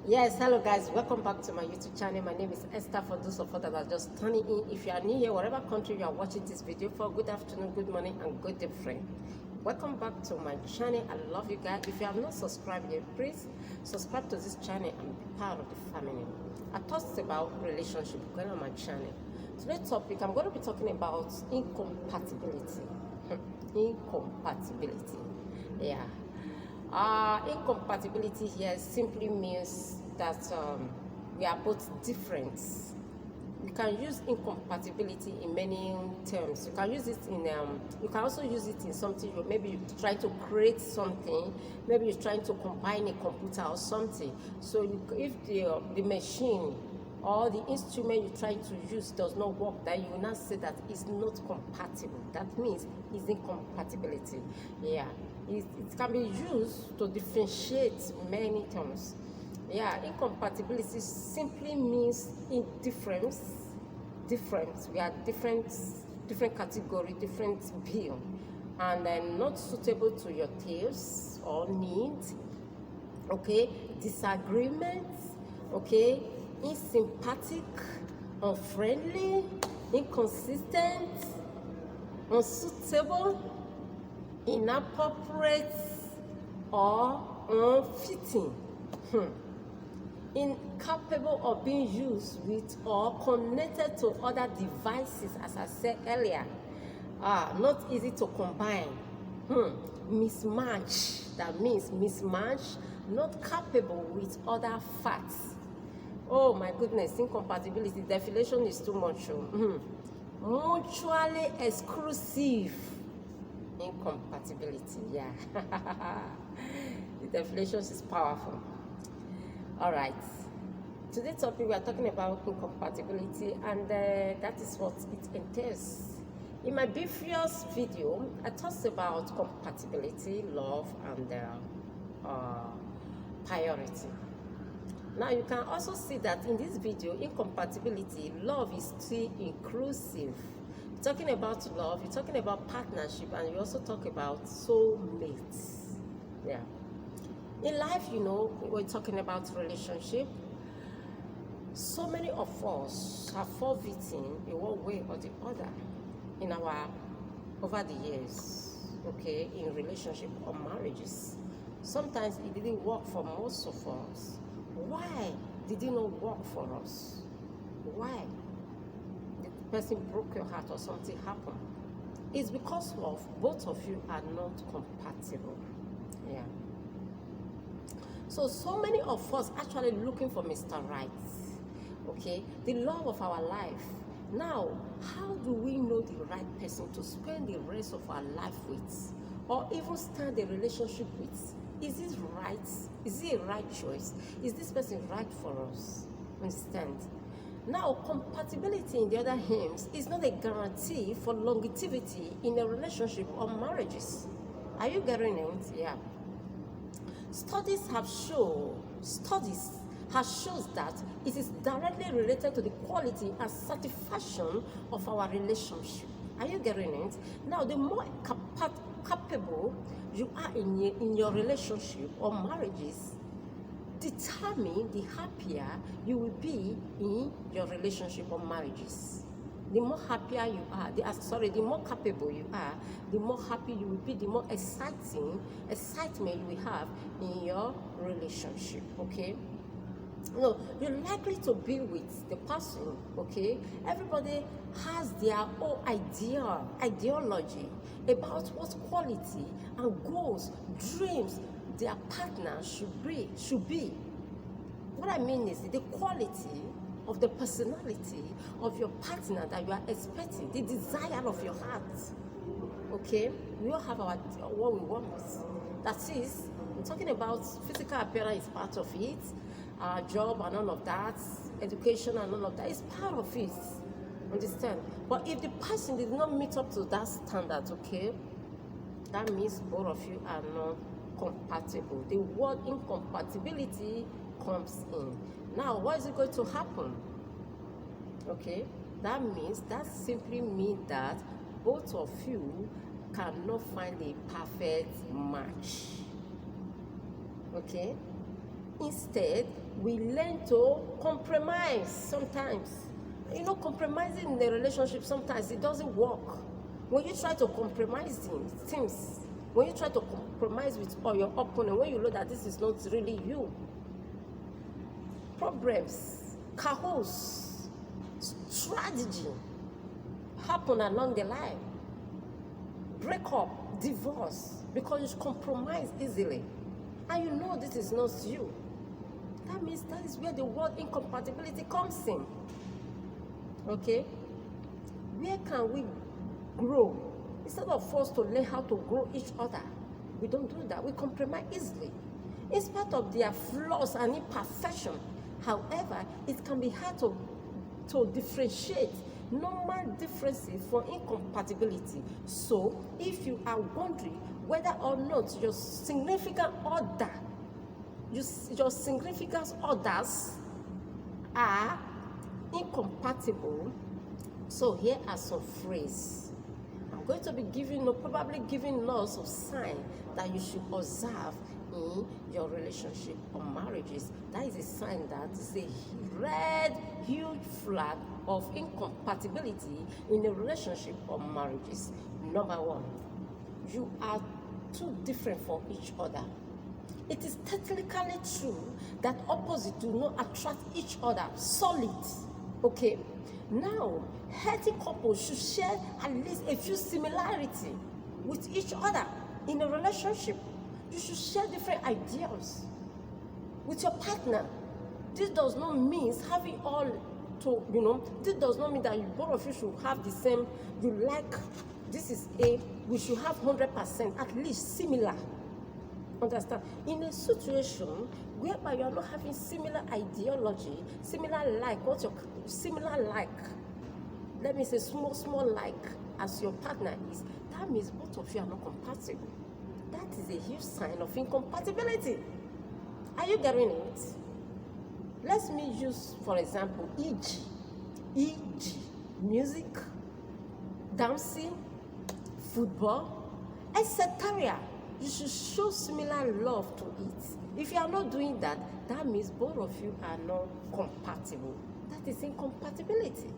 Yes, hello guys, welcome back to my YouTube channel. My name is Esther. For those of you that are just turning in, if you are new here, whatever country you are watching this video for, good afternoon, good morning, and good day, friend. Welcome back to my channel. I love you guys. If you have not subscribed yet, please subscribe to this channel and be part of the family. I talked about relationship going on my channel. Today's topic, I'm going to be talking about incompatibility. Incompatibility. Yeah. Incompatibility here simply means that we are both different. You can use incompatibility in many terms. You can use it in you can also use it in something. Maybe you're trying to create something. Maybe you're trying to combine a computer or something. So if the machine or the instrument you're trying to use does not work, then you will not say that it's not compatible. That means it's incompatibility. Yeah, it can be used to differentiate many terms. Yeah, incompatibility simply means indifference. Different. We are different category, different bill, and then not suitable to your tastes or needs. Okay, disagreements. Okay, insympathetic, unfriendly, inconsistent, unsuitable, inappropriate, or unfitting. Incapable of being used with or connected to other devices, as I said earlier. Not easy to combine. Mismatch, that means mismatch, not capable with other facts. Oh my goodness, incompatibility definition is too much. Mutually exclusive incompatibility. Yeah. The definition is powerful. All right, today's topic we are talking about incompatibility, and that is what it entails. In my previous video, I talked about compatibility, love, and priority. Now you can also see that in this video, incompatibility, love is still inclusive. You're talking about love, you're talking about partnership, and you also talk about soulmates. Yeah. In life, we're talking about relationship. So many of us have fallen victim in one way or the other in over the years, okay, in relationship or marriages. Sometimes it didn't work for most of us. Why did it not work for us? Why? The person broke your heart or something happened. It's because of both of you are not compatible. Yeah. So many of us actually looking for Mr. Right, okay, the love of our life. Now, how do we know the right person to spend the rest of our life with, or even start a relationship with? Is this right? Is it a right choice? Is this person right for us? Understand? Now, compatibility, in the other hand, is not a guarantee for longevity in a relationship or marriages. Are you getting it? Yeah. Studies have shown that it is directly related to the quality and satisfaction of our relationship. Are you getting it? Now, the more capable you are in your relationship or marriages, determine the happier you will be in your relationship or marriages. The more happier you are, the more capable you are, the more happy you will be, the more excitement you will have in your relationship, okay? You're likely to be with the person, okay? Everybody has their own ideology about what quality and goals, dreams their partner should be. What I mean is the quality of the personality of your partner that you are expecting, the desire of your heart. Okay, we all have what we want. That is, I'm talking about physical appearance is part of it, our job and all of that, education and all of that is part of it. Understand? But if the person did not meet up to that standard, okay, that means both of you are not compatible. The word incompatibility comes in. Now, what is it going to happen? Okay, that simply means that both of you cannot find a perfect match. Okay, instead, we learn to compromise sometimes. You know, compromising in a relationship, sometimes it doesn't work. When you try to compromise things, when you try to compromise with your opponent, when you know that this is not really you, problems, chaos, strategy happen along the line. Breakup, divorce, because you compromise easily. And you know this is not you. That means that is where the word incompatibility comes in. Okay? Where can we grow? Instead of us to learn how to grow each other, we don't do that. We compromise easily. In spite of their flaws and imperfection, however, it can be hard to differentiate normal differences from incompatibility. So, if you are wondering whether or not your significant others are incompatible, so here are some phrases. I'm going to be probably giving lots of signs that you should observe in your relationship or marriages. That is a sign that is a red, huge flag of incompatibility in a relationship or marriages. Number one, you are too different from each other. It is technically true that opposites do not attract each other. Solid. Okay? Now, healthy couples should share at least a few similarities with each other in a relationship. You should share different ideas with your partner. This does not mean having all to, this does not mean that both of you should have the same, we should have 100%, at least similar. Understand? In a situation whereby you are not having similar ideology, let me say small like as your partner is, that means both of you are not compatible. That is a huge sign of incompatibility. Are you getting it? Let me use, for example, e.g., music, dancing, football, etc. You should show similar love to it. If you are not doing that, that means both of you are not compatible. That is incompatibility.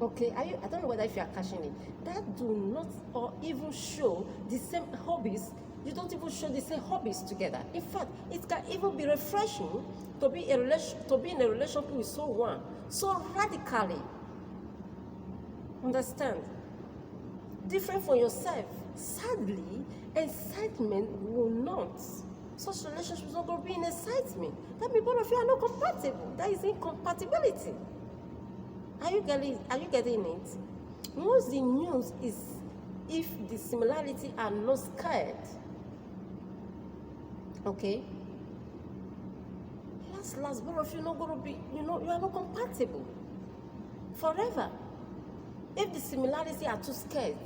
Okay, I don't know whether if you are catching it. That do not or even show the same hobbies. You don't even show the same hobbies together. In fact, it can even be refreshing to be in a relationship with someone so radically. Understand? Different from yourself. Sadly, excitement will not. Such relationships are not going to be in excitement. That means both of you are not compatible. That is incompatibility. Are you getting it? Once the news is if the similarity are not scared. Okay? Last, both of you are not going to be, you are not compatible forever. If the similarity are too scared,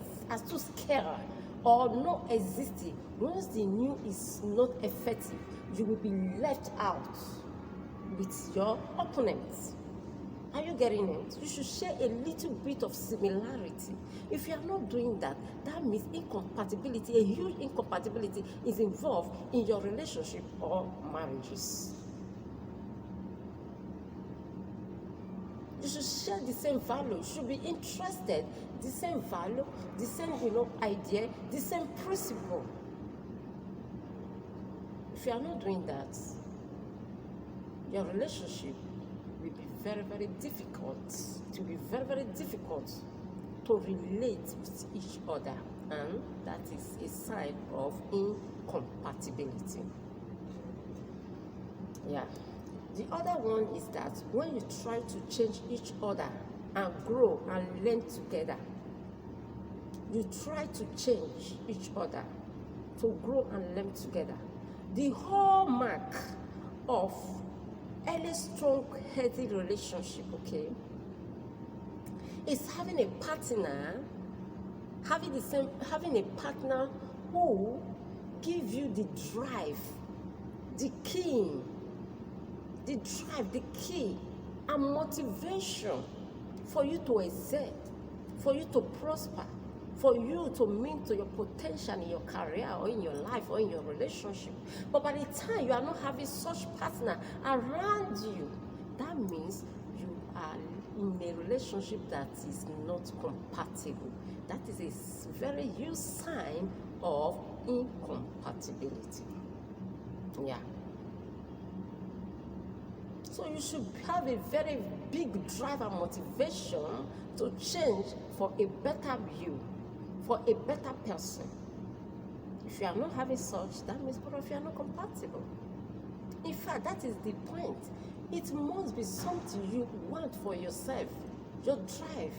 or not existing, once the new is not effective, you will be left out with your opponents. Are you getting it? You should share a little bit of similarity. If you are not doing that, that means incompatibility, a huge incompatibility is involved in your relationship or marriages. You should share the same value. You should be interested, the same value, the same, idea, the same principle. If you are not doing that, your relationship will be very, very difficult. It will be very, very difficult to relate with each other, and that is a sign of incompatibility. Yeah. The other one is that when you try to change each other and grow and learn together, you try to change each other to grow and learn together. The hallmark of any strong, healthy relationship, okay, is having a partner, having a partner who gives you the drive, the key, and motivation for you to excel, for you to prosper, for you to meet to your potential in your career or in your life or in your relationship. But by the time you are not having such partner around you, that means you are in a relationship that is not compatible. That is a very huge sign of incompatibility. Yeah. So you should have a very big drive and motivation to change for a better view, for a better person. If you are not having such, that means both of you are not compatible. In fact, that is the point. It must be something you want for yourself, your drive,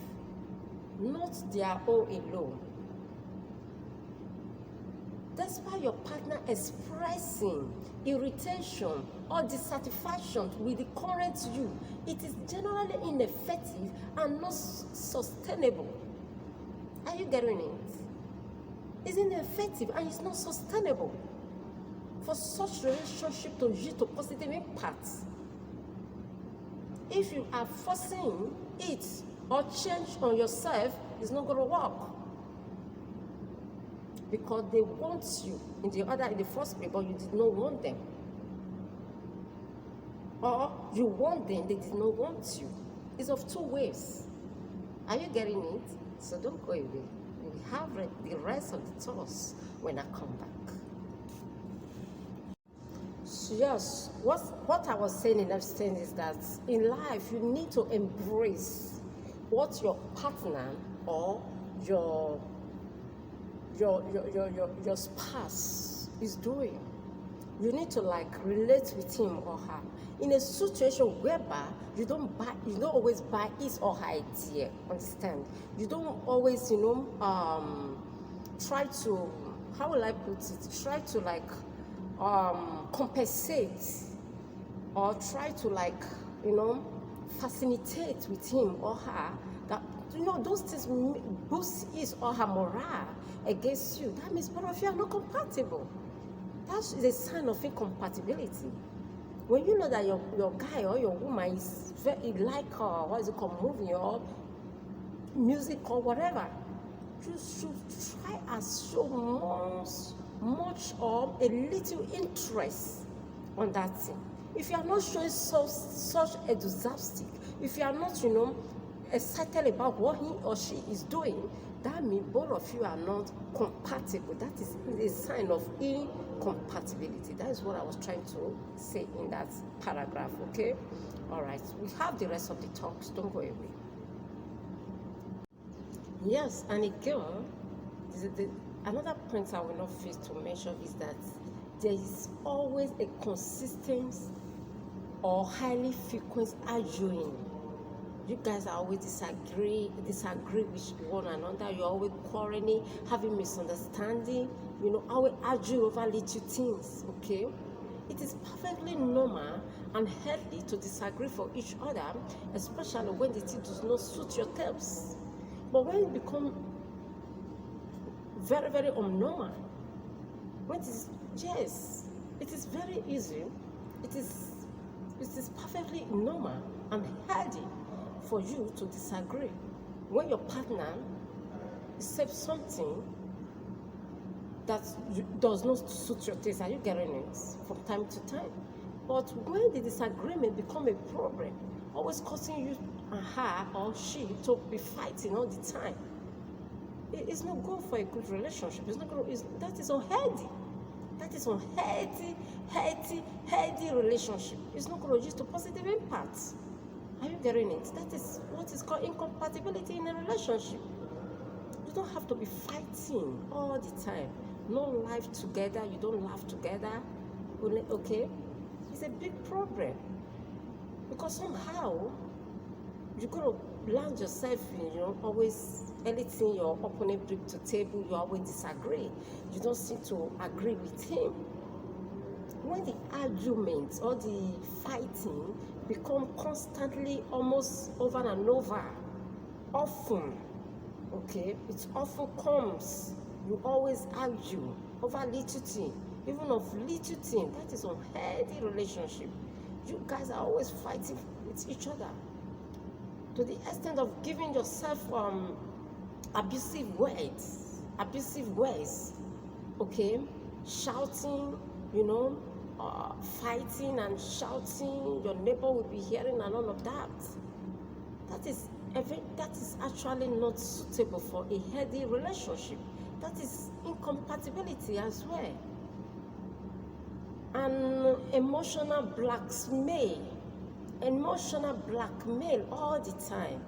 not their own alone. Despite your partner expressing irritation or dissatisfaction with the current you, it is generally ineffective and not sustainable. Are you getting it? It's ineffective and it's not sustainable for such relationship to lead to positive impacts. If you are forcing it or change on yourself, it's not going to work. Because they want you in the first place, but you did not want them. Or you want them, they did not want you. It's of two ways. Are you getting it? So don't go away. We have the rest of the thoughts when I come back. So yes, what I was saying in abstain is that in life you need to embrace what your partner or your spouse is doing. You need to relate with him or her in a situation whereby you don't always buy his or her idea. Understand? You don't always try to, how will I put it, try to compensate or try to facilitate with him or her. That those things boost his or her morale against you. That means both of you are not compatible. That is a sign of incompatibility. When you know that your guy or your woman is very moving or music or whatever, you should try and show much or a little interest on that thing. If you are not showing such enthusiastic, if you are not excited about what he or she is doing, that means both of you are not compatible. That is a sign of incompatibility. That is what I was trying to say in that paragraph, okay? All right, we have the rest of the talks. Don't go away. Yes, and again, another point I will not fail to mention is that there is always a consistent or highly frequent arguing. You guys are always disagree with one another. You're always quarreling, having misunderstanding, always arguing over little things, okay? It is perfectly normal and healthy to disagree for each other, especially when the thing does not suit your terms. But when it becomes very, very abnormal, it is very easy. It is perfectly normal and healthy for you to disagree when your partner says something that does not suit your taste. Are you getting it? From time to time. But when the disagreement becomes a problem, always causing you and her or she to be fighting all the time, it's not good for a good relationship. That is unhealthy. That is unhealthy, healthy relationship. It's not going to lead to positive impacts. Are you getting it? That is what is called incompatibility in a relationship. You don't have to be fighting all the time. No life together. You don't laugh together. Okay? It's a big problem. Because somehow, you're going to land yourself in, always anything your opponent brings to the table, you always disagree. You don't seem to agree with him. When the arguments or the fighting become constantly almost over and over, often, okay, it often comes, you always argue over little thing, even of little thing, that is unhealthy relationship. You guys are always fighting with each other to the extent of giving yourself abusive words, okay, shouting, fighting and shouting, your neighbor will be hearing and all of that. That is actually not suitable for a healthy relationship. That is incompatibility as well. And emotional blackmail all the time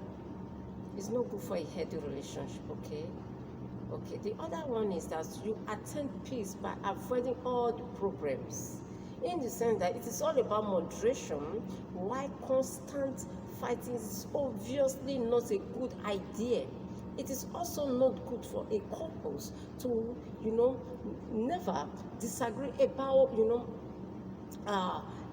is not good for a healthy relationship, okay? Okay, the other one is that you attain peace by avoiding all the problems, in the sense that it is all about moderation, while constant fighting is obviously not a good idea. It is also not good for a couple to, never disagree about,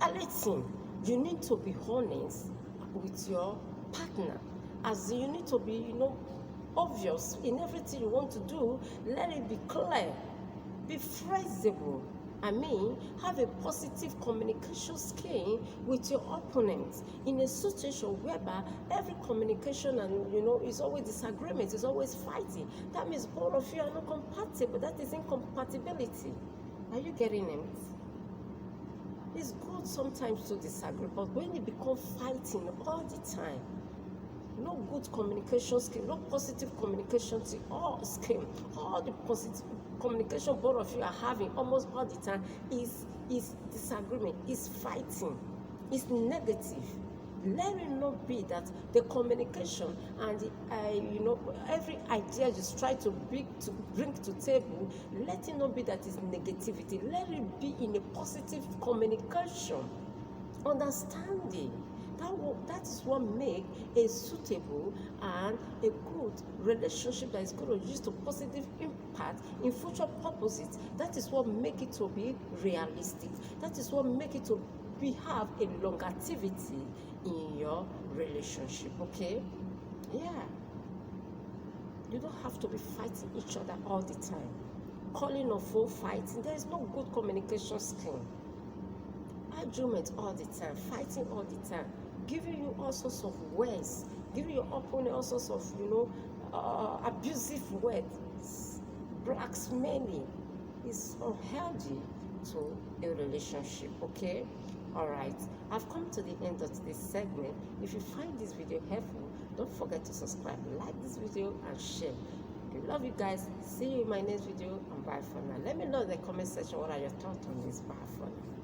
anything. You need to be honest with your partner, as you need to be, obvious in everything you want to do. Let it be clear, be flexible. Have a positive communication skill with your opponent in a situation whereby every communication and is always disagreement, is always fighting. That means both of you are not compatible. That is incompatibility. Are you getting it? It's good sometimes to disagree, but when it becomes fighting all the time, no good communication skill, no positive communication skill, all the positive communication both of you are having almost all the time is disagreement, is fighting, is negative. Let it not be that the communication and every idea you try to bring to table, let it not be that it's negativity. Let it be in a positive communication, understanding. That is what makes a suitable and a good relationship that is going to use to positive impact in future purposes. That is what makes it to be realistic. That is what makes it to have a longevity in your relationship, okay? Yeah. You don't have to be fighting each other all the time. Calling or full fighting, there is no good communication skill. Argument all the time, fighting all the time, giving you all sorts of words, giving your opponent all sorts of, abusive words, blackmailing is unhealthy to a relationship, okay? All right, I've come to the end of this segment. If you find this video helpful, don't forget to subscribe, like this video, and share. I love you guys. See you in my next video, and bye for now. Let me know in the comment section what are your thoughts on this. Bye for now.